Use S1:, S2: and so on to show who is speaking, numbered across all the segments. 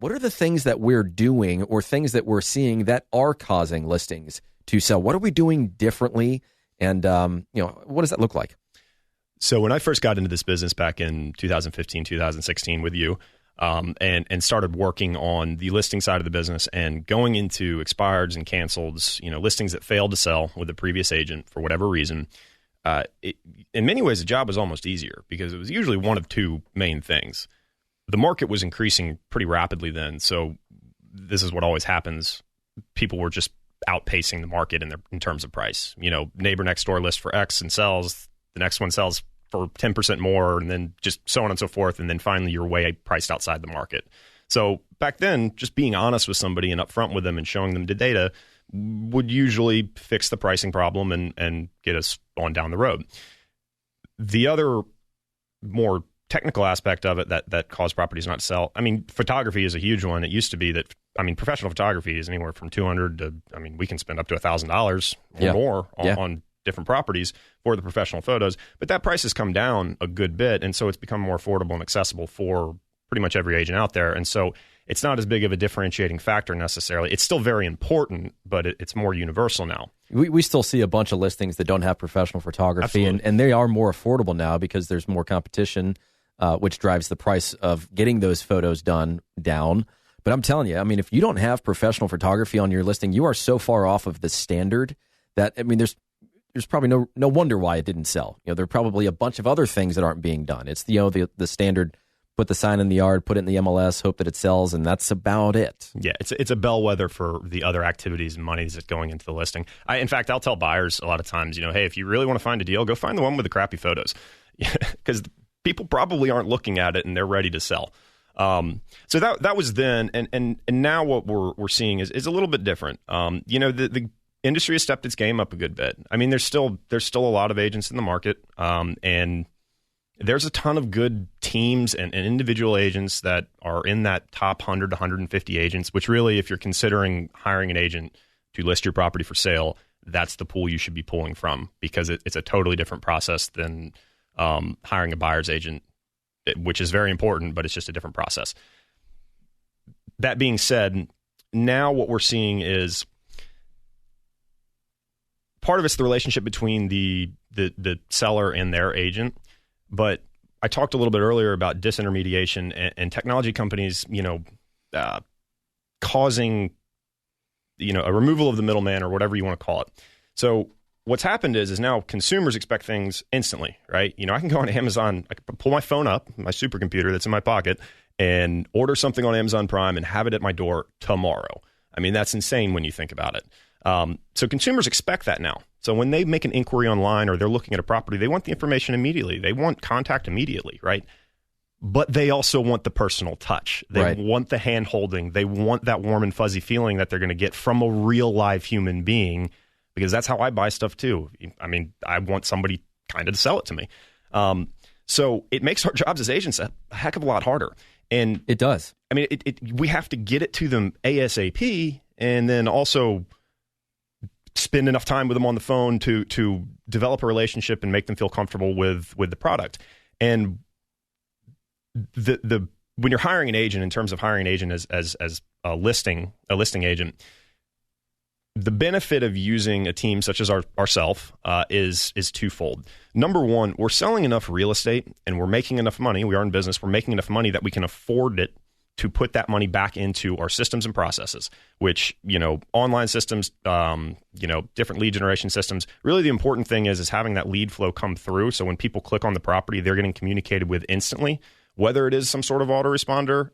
S1: what are the things that we're doing or things that we're seeing that are causing listings to sell? What are we doing differently? And, what does that look like?
S2: So when I first got into this business back in 2015, 2016 with you, and started working on the listing side of the business and going into expireds and canceleds, listings that failed to sell with the previous agent for whatever reason, in many ways, the job was almost easier because it was usually one of two main things. The market was increasing pretty rapidly then, so this is what always happens. People were just outpacing the market in terms of price. Neighbor next door lists for X and sells. The next one sells for 10% more, and then just so on and so forth, and then finally you're way priced outside the market. So back then, just being honest with somebody and upfront with them and showing them the data would usually fix the pricing problem and get us on down the road. The other more technical aspect of it that caused properties not to sell, photography is a huge one. It used to be that, professional photography is anywhere from $200 to, we can spend up to $1,000 or more on different properties for the professional photos, but that price has come down a good bit, and so it's become more affordable and accessible for pretty much every agent out there, and so it's not as big of a differentiating factor necessarily. It's still very important, but it's more universal now.
S1: We still see a bunch of listings that don't have professional photography, and they are more affordable now because there's more competition, which drives the price of getting those photos done down. But I'm telling you, if you don't have professional photography on your listing, you are so far off of the standard that, there's probably no wonder why it didn't sell. There are probably a bunch of other things that aren't being done. It's the standard, put the sign in the yard, put it in the MLS, hope that it sells, and that's about it.
S2: Yeah, it's a bellwether for the other activities and monies that's going into the listing. In fact, I'll tell buyers a lot of times, hey, if you really want to find a deal, go find the one with the crappy photos, because people probably aren't looking at it and they're ready to sell. So that was then, and now what we're seeing is a little bit different. The industry has stepped its game up a good bit. There's still a lot of agents in the market, and there's a ton of good teams and individual agents that are in that top 100 to 150 agents, which really, if you're considering hiring an agent to list your property for sale, that's the pool you should be pulling from, because it's a totally different process than hiring a buyer's agent, which is very important, but it's just a different process. That being said, now what we're seeing is part of it's the relationship between the seller and their agent. But I talked a little bit earlier about disintermediation and technology companies, causing, a removal of the middleman or whatever you want to call it. So what's happened is now consumers expect things instantly, right? I can go on Amazon, I can pull my phone up, my supercomputer that's in my pocket, and order something on Amazon Prime and have it at my door tomorrow. That's insane when you think about it. So consumers expect that now. So when they make an inquiry online or they're looking at a property, they want the information immediately. They want contact immediately, right? But they also want the personal touch. They want the hand holding. They want that warm and fuzzy feeling that they're going to get from a real live human being, because that's how I buy stuff too. I want somebody kind of to sell it to me. So it makes our jobs as agents a heck of a lot harder. And
S1: it does.
S2: We have to get it to them ASAP, and then also spend enough time with them on the phone to develop a relationship and make them feel comfortable with the product. And the when you're hiring an agent, in terms of hiring an agent as a listing agent, the benefit of using a team such as ourselves is twofold. Number one, we're selling enough real estate and we're making enough money. We are in business. We're making enough money that we can afford it to put that money back into our systems and processes, which, online systems, different lead generation systems. Really, the important thing is having that lead flow come through. So when people click on the property, they're getting communicated with instantly, whether it is some sort of autoresponder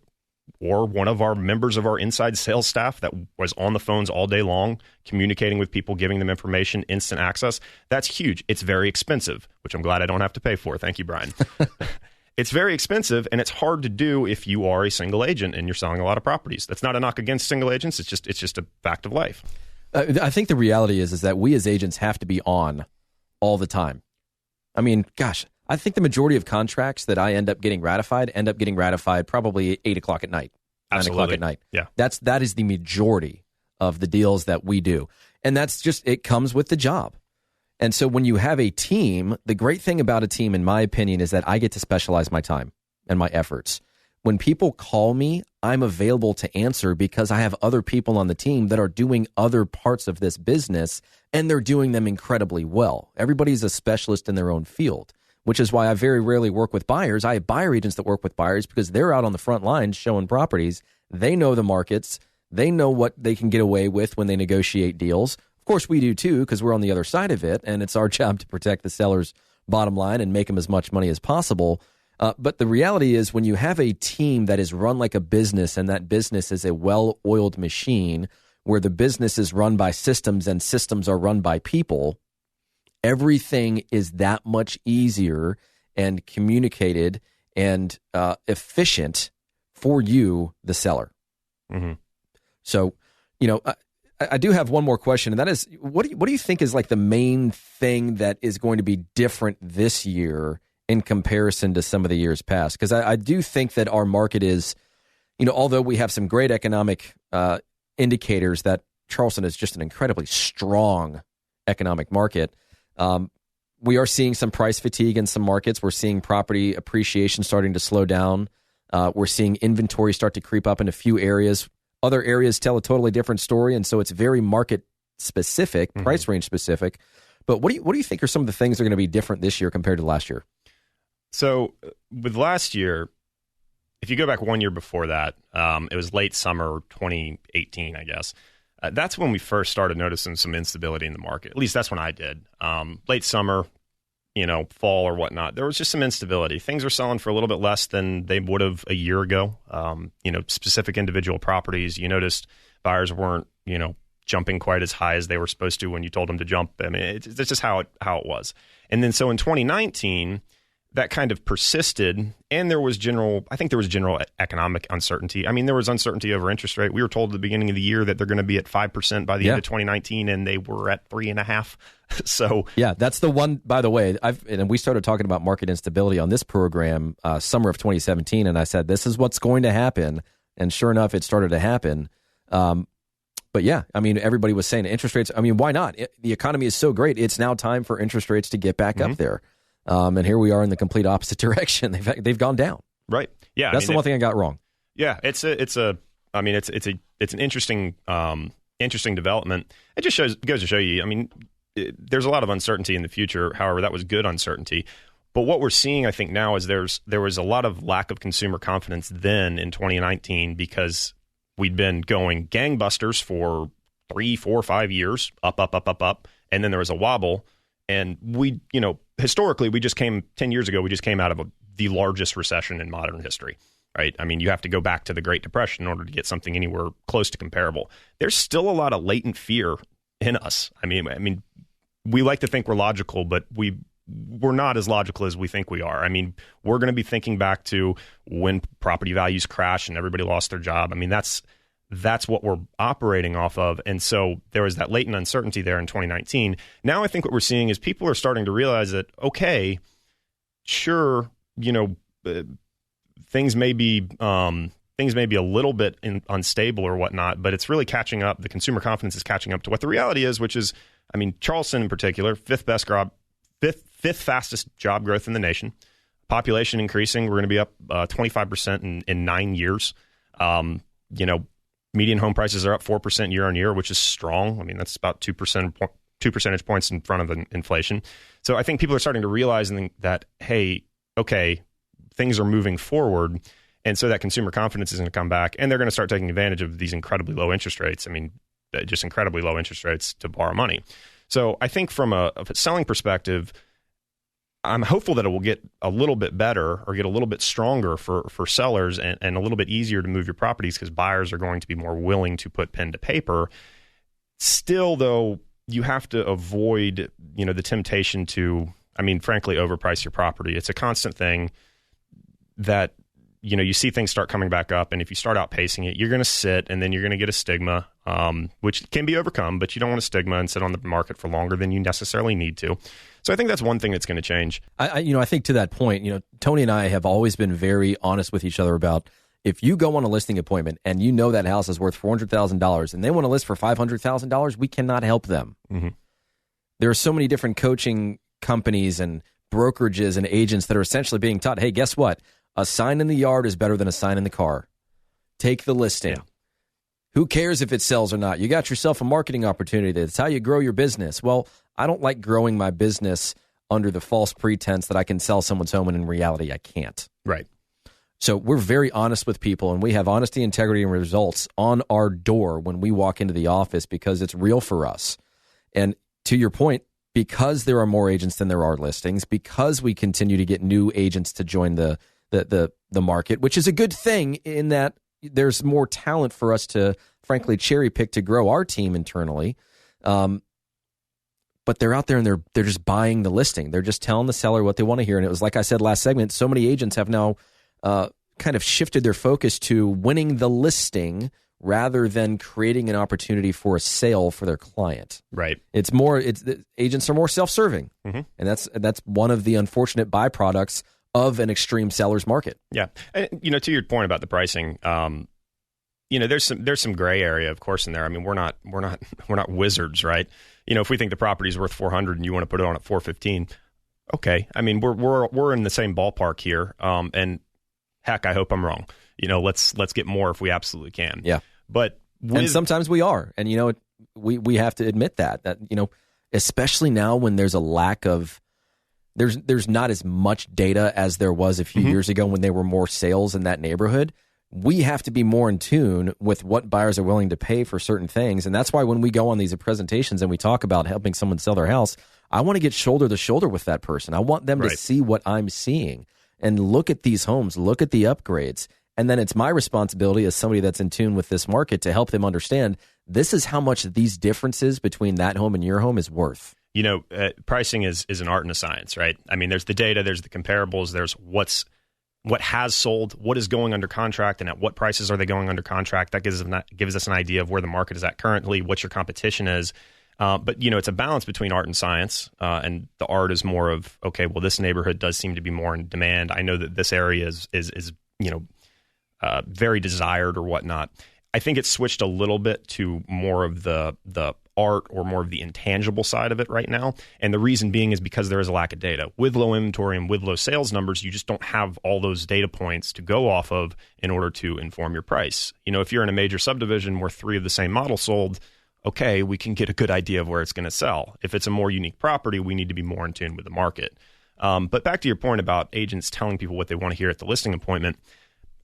S2: or one of our members of our inside sales staff that was on the phones all day long, communicating with people, giving them information, instant access. That's huge. It's very expensive, which I'm glad I don't have to pay for. Thank you, Brian. It's very expensive, and it's hard to do if you are a single agent and you're selling a lot of properties. That's not a knock against single agents. It's just a fact of life.
S1: I think the reality is that we as agents have to be on all the time. I think the majority of contracts that I end up getting ratified probably at 8 o'clock at night, 9 o'clock at night.
S2: Yeah.
S1: That is the majority of the deals that we do. And that's just, it comes with the job. And so when you have a team, the great thing about a team, in my opinion, is that I get to specialize my time and my efforts. When people call me, I'm available to answer because I have other people on the team that are doing other parts of this business, and they're doing them incredibly well. Everybody's a specialist in their own field, which is why I very rarely work with buyers. I have buyer agents that work with buyers because they're out on the front lines showing properties. They know the markets. They know what they can get away with when they negotiate deals. Of course, we do too, because we're on the other side of it, and it's our job to protect the seller's bottom line and make them as much money as possible. But the reality is, when you have a team that is run like a business, and that business is a well-oiled machine where the business is run by systems and systems are run by people, everything is that much easier and communicated and efficient for you, the seller. Mm-hmm. So, I do have one more question, and that is, what do you think is like the main thing that is going to be different this year in comparison to some of the years past? Because I do think that our market is, although we have some great economic indicators that Charleston is just an incredibly strong economic market, we are seeing some price fatigue in some markets. We're seeing property appreciation starting to slow down. We're seeing inventory start to creep up in a few areas. Other areas tell a totally different story, and so it's very market specific, price range specific. But what do you think are some of the things that are going to be different this year compared to last year?
S2: So with last year, if you go back 1 year before that, it was late summer 2018, I guess. That's when we first started noticing some instability in the market. At least that's when I did. Late summer, fall or whatnot, there was just some instability. Things were selling for a little bit less than they would have a year ago. Specific individual properties, you noticed buyers weren't, jumping quite as high as they were supposed to when you told them to jump. I mean, it's just how it was. And then so in 2019, that kind of persisted, and there was general economic uncertainty. I mean, there was uncertainty over interest rate. We were told at the beginning of the year that they're going to be at 5% by the end of 2019, and they were at 3.5%. So
S1: yeah, that's the one. By the way, and we started talking about market instability on this program summer of 2017, and I said this is what's going to happen, and sure enough, it started to happen. But yeah, I mean, everybody was saying interest rates. I mean, why not? The economy is so great; it's now time for interest rates to get back up there. And here we are in the complete opposite direction. They've gone down. Right. Yeah. That's the one thing I got wrong.
S2: Yeah. It's an interesting development. It just goes to show you, I mean, there's a lot of uncertainty in the future. However, that was good uncertainty. But what we're seeing, I think now is there was a lot of lack of consumer confidence then in 2019 because we'd been going gangbusters for 3, 4, 5 years, up. And then there was a wobble. And we, historically, 10 years ago, we just came out of the largest recession in modern history, right? I mean, you have to go back to the Great Depression in order to get something anywhere close to comparable. There's still a lot of latent fear in us. I mean, we like to think we're logical, but we're not as logical as we think we are. I mean, we're going to be thinking back to when property values crashed and everybody lost their job. I mean, that's what we're operating off of. And so there was that latent uncertainty there in 2019. Now I think what we're seeing is people are starting to realize that, okay, sure, things may be a little bit unstable or whatnot, but it's really catching up. The consumer confidence is catching up to what the reality is, which is, I mean, Charleston in particular, fifth fastest job growth in the nation. Population increasing. We're going to be up 25% in 9 years. Median home prices are up 4% year on year, which is strong. I mean, that's about 2 percentage points in front of inflation. So I think people are starting to realize that, hey, okay, things are moving forward. And so that consumer confidence is going to come back, and they're going to start taking advantage of these incredibly low interest rates. I mean, just incredibly low interest rates to borrow money. So I think from a selling perspective, I'm hopeful that it will get a little bit better or get a little bit stronger for sellers and a little bit easier to move your properties because buyers are going to be more willing to put pen to paper. Still, though, you have to avoid, the temptation to, frankly, overprice your property. It's a constant thing that, you see things start coming back up. And if you start outpacing it, you're going to sit and then you're going to get a stigma, which can be overcome, but you don't want a stigma and sit on the market for longer than you necessarily need to. So I think that's one thing that's going to change.
S1: I think to that point, Tony and I have always been very honest with each other about if you go on a listing appointment and that house is worth $400,000 and they want to list for $500,000, we cannot help them. Mm-hmm. There are so many different coaching companies and brokerages and agents that are essentially being taught, hey, guess what? A sign in the yard is better than a sign in the car. take the listing.
S2: Yeah.
S1: Who cares if it sells or not? You got yourself a marketing opportunity. That's how you grow your business. Well, I don't like growing my business under the false pretense that I can sell someone's home, and in reality, I can't.
S2: Right.
S1: So we're very honest with people, and we have honesty, integrity, and results on our door when we walk into the office because it's real for us. And to your point, because there are more agents than there are listings, because we continue to get new agents to join the market, which is a good thing in that there's more talent for us to, frankly, cherry pick to grow our team internally. But they're out there and they're just buying the listing. They're just telling the seller what they want to hear. And it was like I said last segment, so many agents have now kind of shifted their focus to winning the listing rather than creating an opportunity for a sale for their client.
S2: Right.
S1: Agents are more self-serving. Mm-hmm. And that's one of the unfortunate byproducts of an extreme seller's market.
S2: Yeah. And, to your point about the pricing, there's some gray area, of course, in there. I mean, we're not wizards, right? If we think the property's worth $400 and you want to put it on at $415, okay. I mean, we're in the same ballpark here. And heck, I hope I'm wrong. Let's get more if we absolutely can.
S1: Yeah.
S2: But
S1: and sometimes we are, and we have to admit that especially now when there's a lack of there's not as much data as there was a few years ago when there were more sales in that neighborhood. We have to be more in tune with what buyers are willing to pay for certain things. And that's why when we go on these presentations and we talk about helping someone sell their house, I want to get shoulder to shoulder with that person. I want them to see what I'm seeing and look at these homes, look at the upgrades. And then it's my responsibility as somebody that's in tune with this market to help them understand this is how much these differences between that home and your home is worth.
S2: Pricing is an art and a science, right? I mean, there's the data, there's the comparables, there's what has sold, what is going under contract, and at what prices are they going under contract. That gives us an idea of where the market is at currently, what your competition is. But it's a balance between art and science, and the art is more of, okay, well, this neighborhood does seem to be more in demand. I know that this area is very desired or whatnot. I think it's switched a little bit to more of the art or more of the intangible side of it right now. And the reason being is because there is a lack of data. With low inventory and with low sales numbers, you just don't have all those data points to go off of in order to inform your price. If you're in a major subdivision where 3 of the same model sold, okay, we can get a good idea of where it's going to sell. If it's a more unique property, we need to be more in tune with the market. But back to your point about agents telling people what they want to hear at the listing appointment.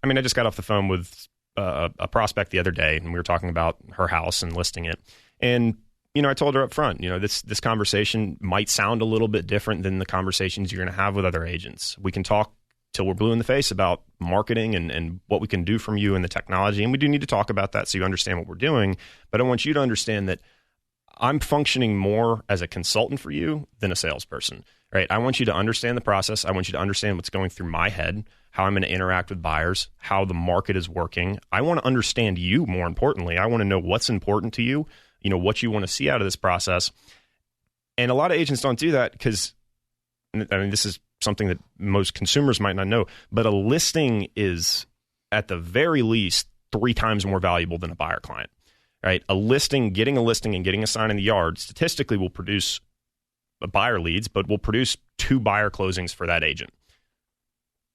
S2: I mean, I just got off the phone with a prospect the other day, and we were talking about her house and listing it. And, I told her up front, this conversation might sound a little bit different than the conversations you're going to have with other agents. We can talk till we're blue in the face about marketing and what we can do from you and the technology. And we do need to talk about that so you understand what we're doing. But I want you to understand that I'm functioning more as a consultant for you than a salesperson, right? I want you to understand the process. I want you to understand what's going through my head, how I'm going to interact with buyers, how the market is working. I want to understand you more importantly. I want to know what's important to you, what you want to see out of this process. And a lot of agents don't do that because, this is something that most consumers might not know, but a listing is at the very least 3 times more valuable than a buyer client, right? Getting a listing and getting a sign in the yard statistically will produce buyer leads, but will produce 2 buyer closings for that agent.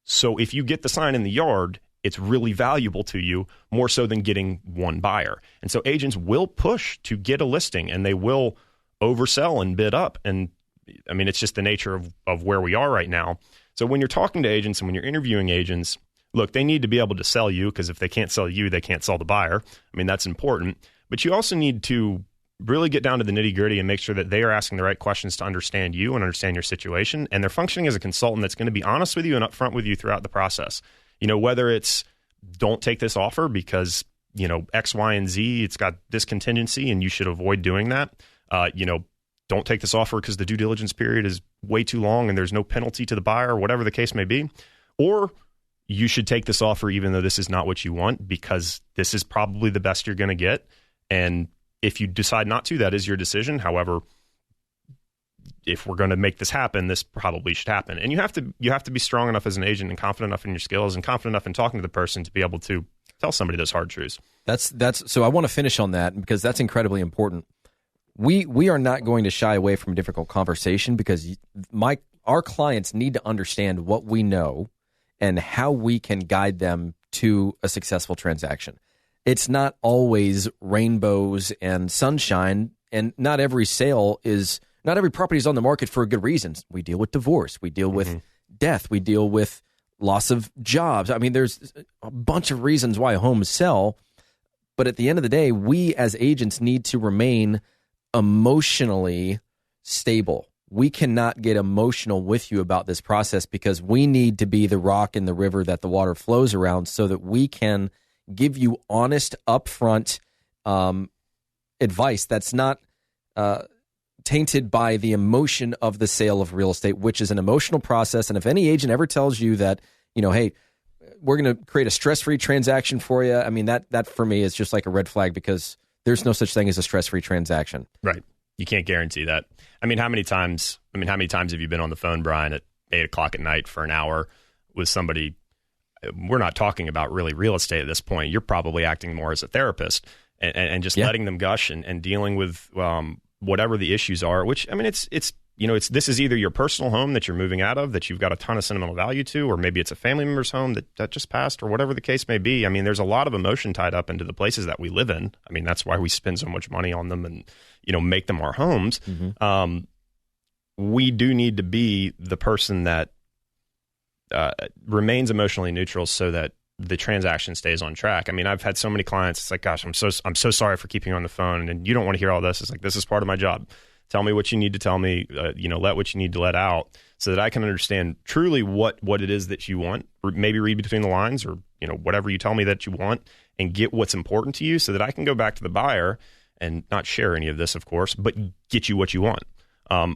S2: So if you get the sign in the yard, it's really valuable to you more so than getting 1 buyer. And so agents will push to get a listing and they will oversell and bid up. And it's just the nature of where we are right now. So when you're talking to agents and when you're interviewing agents, look, they need to be able to sell you because if they can't sell you, they can't sell the buyer. That's important. But you also need to really get down to the nitty gritty and make sure that they are asking the right questions to understand you and understand your situation. And they're functioning as a consultant that's going to be honest with you and upfront with you throughout the process. Whether it's don't take this offer because, X, Y, and Z, it's got this contingency and you should avoid doing that. Don't take this offer because the due diligence period is way too long and there's no penalty to the buyer or whatever the case may be. Or you should take this offer even though this is not what you want because this is probably the best you're going to get. And if you decide not to, that is your decision. However, if we're going to make this happen, this probably should happen. And you have to be strong enough as an agent and confident enough in your skills and confident enough in talking to the person to be able to tell somebody those hard truths.
S1: So I want to finish on that because that's incredibly important. We are not going to shy away from difficult conversation because our clients need to understand what we know and how we can guide them to a successful transaction. It's not always rainbows and sunshine, and not every property is on the market for good reasons. We deal with divorce. We deal with death. We deal with loss of jobs. I mean, there's a bunch of reasons why homes sell, but at the end of the day, we as agents need to remain emotionally stable. We cannot get emotional with you about this process because we need to be the rock in the river that the water flows around so that we can give you honest, upfront advice that's not tainted by the emotion of the sale of real estate, which is an emotional process. And if any agent ever tells you that, hey, we're going to create a stress-free transaction for you, I mean, that for me is just like a red flag because there's no such thing as a stress-free transaction.
S2: Right. You can't guarantee that. I mean, how many times have you been on the phone, Brian, at 8:00 at night for an hour with somebody? We're not talking about really real estate at this point. You're probably acting more as a therapist and just letting them gush and dealing with whatever the issues are, which, I mean, this is either your personal home that you're moving out of that you've got a ton of sentimental value to, or maybe it's a family member's home that just passed, or whatever the case may be. I mean, there's a lot of emotion tied up into the places that we live in. I mean, that's why we spend so much money on them and, make them our homes. Mm-hmm. We do need to be the person that remains emotionally neutral so that the transaction stays on track. I mean, I've had so many clients, it's like, gosh, I'm so sorry for keeping you on the phone, and you don't want to hear all this. It's like, this is part of my job. Tell me what you need to tell me, let what you need to let out so that I can understand truly what it is that you want, or maybe read between the lines, or, whatever you tell me that you want, and get what's important to you so that I can go back to the buyer and not share any of this, of course, but get you what you want.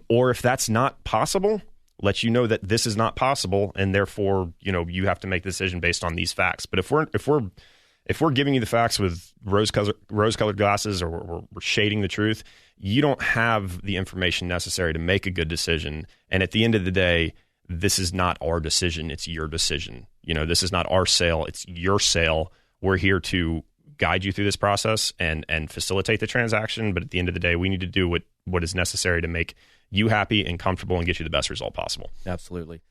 S2: Or if that's not possible, let you know that this is not possible, and therefore, you have to make the decision based on these facts. But if we're giving you the facts with rose-colored glasses, or we're shading the truth, you don't have the information necessary to make a good decision. And at the end of the day, this is not our decision; it's your decision. This is not our sale; it's your sale. We're here to guide you through this process and facilitate the transaction. But at the end of the day, we need to do what is necessary to make you happy and comfortable and get you the best result possible.
S1: Absolutely.